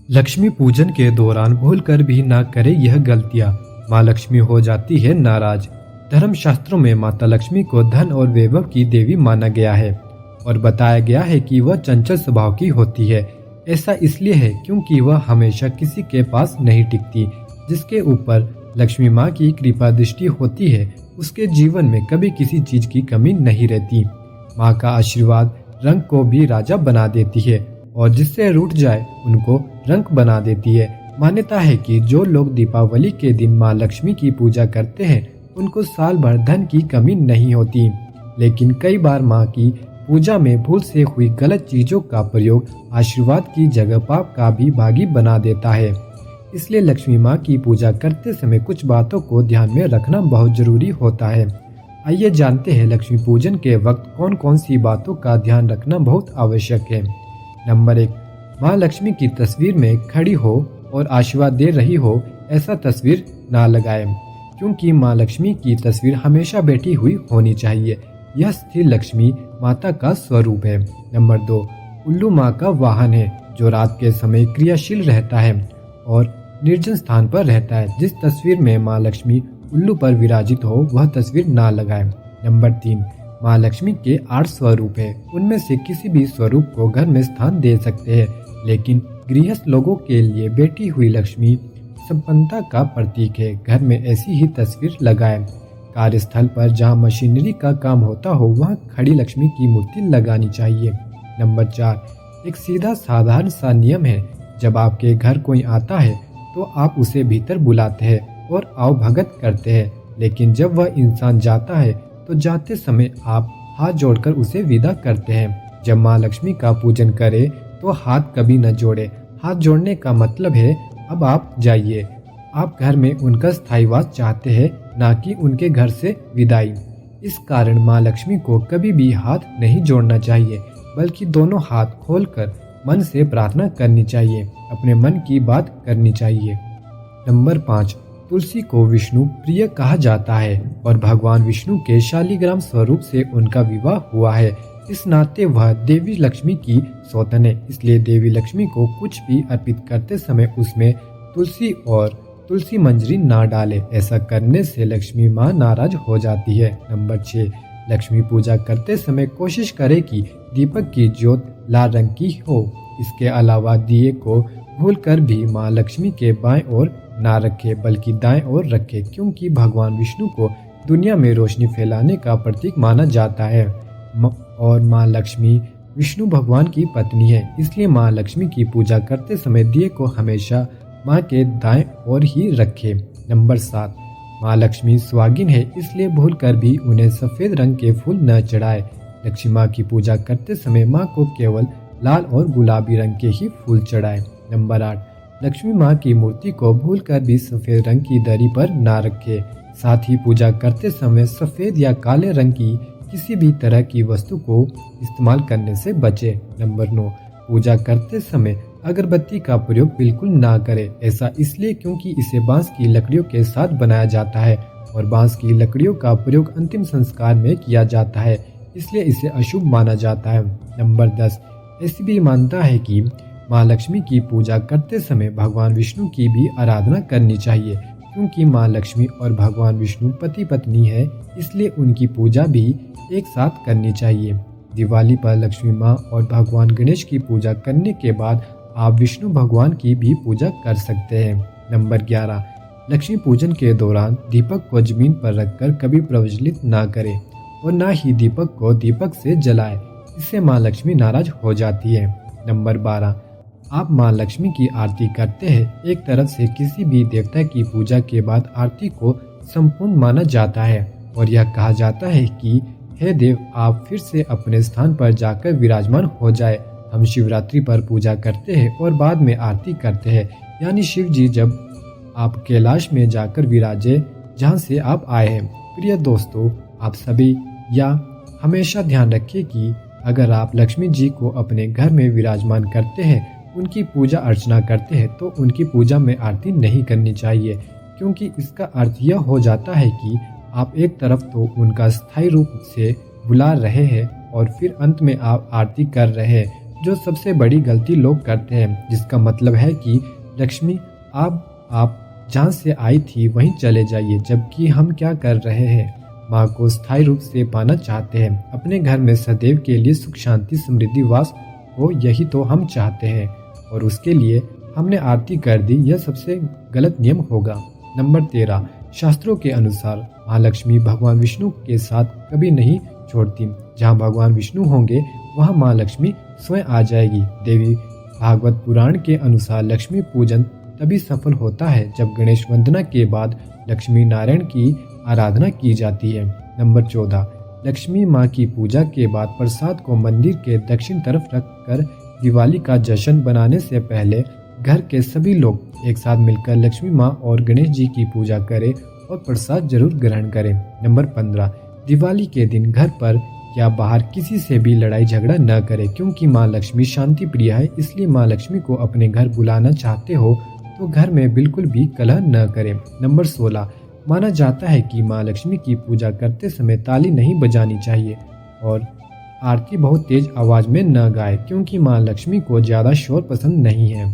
लक्ष्मी पूजन के दौरान भूलकर भी ना करे यह गलतियां, माँ लक्ष्मी हो जाती है नाराज। धर्मशास्त्रों में माता लक्ष्मी को धन और वैभव की देवी माना गया है और बताया गया है कि वह चंचल स्वभाव की होती है। ऐसा इसलिए है क्योंकि वह हमेशा किसी के पास नहीं टिकती। जिसके ऊपर लक्ष्मी माँ की कृपा दृष्टि होती है उसके जीवन में कभी किसी चीज की कमी नहीं रहती। माँ का आशीर्वाद रंग को भी राजा बना देती है और जिससे रूठ जाए उनको रंक बना देती है। मान्यता है कि जो लोग दीपावली के दिन माँ लक्ष्मी की पूजा करते हैं उनको साल भर धन की कमी नहीं होती। लेकिन कई बार माँ की पूजा में भूल से हुई गलत चीजों का प्रयोग आशीर्वाद की जगह पाप का भी भागी बना देता है। इसलिए लक्ष्मी माँ की पूजा करते समय कुछ बातों को ध्यान में रखना बहुत जरूरी होता है। आइए जानते हैं लक्ष्मी पूजन के वक्त कौन कौन सी बातों का ध्यान रखना बहुत आवश्यक है। नंबर 1, माँ लक्ष्मी की तस्वीर में खड़ी हो और आशीर्वाद दे रही हो ऐसा तस्वीर ना लगाएं, क्योंकि माँ लक्ष्मी की तस्वीर हमेशा बैठी हुई होनी चाहिए। यह स्थिर लक्ष्मी माता का स्वरूप है। नंबर 2, उल्लू माँ का वाहन है जो रात के समय क्रियाशील रहता है और निर्जन स्थान पर रहता है। जिस तस्वीर में माँ लक्ष्मी उल्लू पर विराजित हो वह तस्वीर ना लगाएं। नंबर 3, माँ लक्ष्मी के 8 स्वरूप है, उनमें से किसी भी स्वरूप को घर में स्थान दे सकते हैं, लेकिन गृहस्थ लोगों के लिए बैठी हुई लक्ष्मी संपन्नता का प्रतीक है। घर में ऐसी ही तस्वीर लगाएं। कार्यस्थल पर जहां मशीनरी का काम होता हो वहां खड़ी लक्ष्मी की मूर्ति लगानी चाहिए। नंबर 4, एक सीधा साधारण सा नियम है, जब आपके घर कोई आता है तो आप उसे भीतर बुलाते हैं और आओ भगत करते हैं, लेकिन जब वह इंसान जाता है तो जाते समय आप हाथ जोड़कर उसे विदा करते हैं। जब माँ लक्ष्मी का पूजन करें तो हाथ कभी न जोड़े। हाथ जोड़ने का मतलब है अब आप जाइए। आप घर में उनका स्थायीवास चाहते हैं, ना कि उनके घर से विदाई। इस कारण माँ लक्ष्मी को कभी भी हाथ नहीं जोड़ना चाहिए, बल्कि दोनों हाथ खोलकर मन से प्रार्थना करनी चाहिए, अपने मन की बात करनी चाहिए। नंबर 5, तुलसी को विष्णु प्रिय कहा जाता है और भगवान विष्णु के शालिग्राम स्वरूप से उनका विवाह हुआ है। इस नाते वह देवी लक्ष्मी की सौतन है। इसलिए देवी लक्ष्मी को कुछ भी अर्पित करते समय उसमें तुलसी और तुलसी मंजरी ना डाले। ऐसा करने से लक्ष्मी माँ नाराज हो जाती है। नंबर 6, लक्ष्मी पूजा करते समय कोशिश करें कि दीपक की ज्योत लाल रंग की हो। इसके अलावा दिए को भूलकर भी माँ लक्ष्मी के बाएं ओर ना रखे, बल्कि दाएं ओर रखे, क्योंकि भगवान विष्णु को दुनिया में रोशनी फैलाने का प्रतीक माना जाता है और माँ लक्ष्मी विष्णु भगवान की पत्नी है। इसलिए माँ लक्ष्मी की पूजा करते समय दिए को हमेशा माँ के दाएं ओर ही रखे। नंबर 7, माँ लक्ष्मी सुहागिन है, इसलिए भूलकर भी उन्हें सफेद रंग के फूल न चढ़ाए। लक्ष्मी माँ की पूजा करते समय माँ को केवल लाल और गुलाबी रंग के ही फूल चढ़ाए। नंबर 8, लक्ष्मी माँ की मूर्ति को भूलकर भी सफेद रंग की दरी पर ना रखे। साथ ही पूजा करते समय सफेद या काले रंग की किसी भी तरह की वस्तु को इस्तेमाल करने से बचे। नंबर 9, पूजा करते समय अगरबत्ती का प्रयोग बिल्कुल ना करें। ऐसा इसलिए क्योंकि इसे बांस की लकड़ियों के साथ बनाया जाता है और बांस की लकड़ियों का प्रयोग अंतिम संस्कार में किया जाता है, इसलिए इसे अशुभ माना जाता है। नंबर 10, ऐसी भी मान्यता है कि माँ लक्ष्मी की पूजा करते समय भगवान विष्णु की भी आराधना करनी चाहिए, क्योंकि माँ लक्ष्मी और भगवान विष्णु पति पत्नी है, इसलिए उनकी पूजा भी एक साथ करनी चाहिए। दिवाली पर लक्ष्मी माँ और भगवान गणेश की पूजा करने के बाद आप विष्णु भगवान की भी पूजा कर सकते हैं। नंबर 11, लक्ष्मी पूजन के दौरान दीपक को जमीन पर रखकर कभी प्रज्वलित ना करें और ना ही दीपक को दीपक से जलाएं, इससे माँ लक्ष्मी नाराज हो जाती है। नंबर 12, आप माँ लक्ष्मी की आरती करते हैं। एक तरफ से किसी भी देवता की पूजा के बाद आरती को संपूर्ण माना जाता है और यह कहा जाता है कि हे देव, आप फिर से अपने स्थान पर जाकर विराजमान हो जाए। हम शिवरात्रि पर पूजा करते हैं और बाद में आरती करते हैं, यानी शिव जी जब आप कैलाश में जाकर विराजे जहाँ से आप आए हैं। प्रिय दोस्तों, आप सभी या हमेशा ध्यान रखिए कि अगर आप लक्ष्मी जी को अपने घर में विराजमान करते हैं, उनकी पूजा अर्चना करते हैं, तो उनकी पूजा में आरती नहीं करनी चाहिए, क्योंकि इसका अर्थ यह हो जाता है कि आप एक तरफ तो उनका स्थायी रूप से बुला रहे हैं और फिर अंत में आप आरती कर रहे हैं, जो सबसे बड़ी गलती लोग करते हैं, जिसका मतलब है कि लक्ष्मी आप जहाँ से आई थी वहीं चले जाइए, जबकि हम क्या कर रहे हैं, माँ को स्थायी रूप से पाना चाहते हैं, अपने घर में सदैव के लिए सुख शांति समृद्धि वास हो, यही तो हम चाहते हैं और उसके लिए हमने आरती कर दी, यह सबसे गलत नियम होगा। नंबर 13, शास्त्रों के अनुसार महालक्ष्मी भगवान विष्णु के साथ कभी नहीं छोड़ती। जहाँ भगवान विष्णु होंगे वहाँ माँ लक्ष्मी स्वयं आ जाएगी। देवी भागवत पुराण के अनुसार लक्ष्मी पूजन तभी सफल होता है जब गणेश वंदना के बाद लक्ष्मी नारायण की आराधना की जाती है। नंबर 14, लक्ष्मी माँ की पूजा के बाद प्रसाद को मंदिर के दक्षिण तरफ रखकर दिवाली का जश्न बनाने से पहले घर के सभी लोग एक साथ मिलकर लक्ष्मी माँ और गणेश जी की पूजा करें और प्रसाद जरूर ग्रहण करें। नंबर 15, दिवाली के दिन घर पर या बाहर किसी से भी लड़ाई झगड़ा न करें, क्योंकि माँ लक्ष्मी शांति प्रिय है, इसलिए माँ लक्ष्मी को अपने घर बुलाना चाहते हो तो घर में बिल्कुल भी कलह न करें। नंबर 16, माना जाता है कि माँ लक्ष्मी की पूजा करते समय ताली नहीं बजानी चाहिए और आरती बहुत तेज आवाज में न गाए, क्योंकि माँ लक्ष्मी को ज्यादा शोर पसंद नहीं है।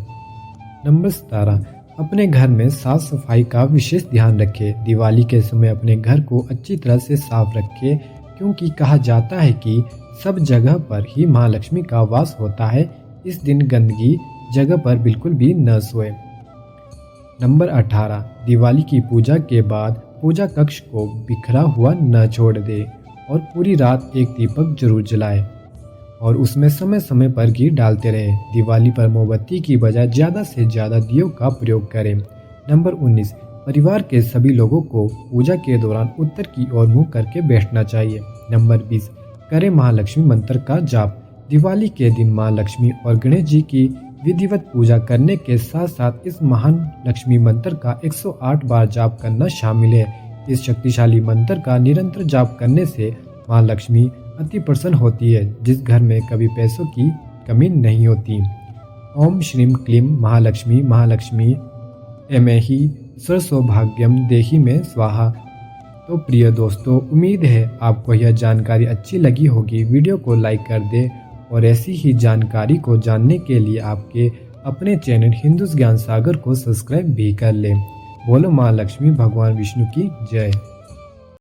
नंबर 17, अपने घर में साफ सफाई का विशेष ध्यान रखें। दिवाली के समय अपने घर को अच्छी तरह से साफ रखें, क्योंकि कहा जाता है कि सब जगह पर ही माँ लक्ष्मी का वास होता है। इस दिन गंदगी जगह पर बिल्कुल भी न सोए। नंबर 18, दिवाली की पूजा के बाद पूजा कक्ष को बिखरा हुआ न छोड़ दे और पूरी रात एक दीपक जरूर जलाए और उसमें समय समय पर घी डालते रहे। दिवाली पर मोमबत्ती की बजाय ज़्यादा से ज़्यादा दियों का प्रयोग करें। नंबर 19, परिवार के सभी लोगों को पूजा के दौरान उत्तर की ओर मुंह करके बैठना चाहिए। नंबर 20, करें महालक्ष्मी मंत्र का जाप। दिवाली के दिन माँ लक्ष्मी और गणेश जी की विधिवत पूजा करने के साथ साथ इस महान लक्ष्मी मंत्र का 108 बार जाप करना शामिल है। इस शक्तिशाली मंत्र का निरंतर जाप करने से माँ लक्ष्मी अति प्रसन्न होती है, जिस घर में कभी पैसों की कमी नहीं होती। ओम श्रीम क्लीम महालक्ष्मी महालक्ष्मी एमेहि सर्वसौभाग्यम देहि में स्वाहा। तो प्रिय दोस्तों, उम्मीद है आपको यह जानकारी अच्छी लगी होगी। वीडियो को लाइक कर दें और ऐसी ही जानकारी को जानने के लिए आपके अपने चैनल हिंदू ज्ञान सागर को सब्सक्राइब भी कर लें। बोलो माँ लक्ष्मी भगवान विष्णु की जय।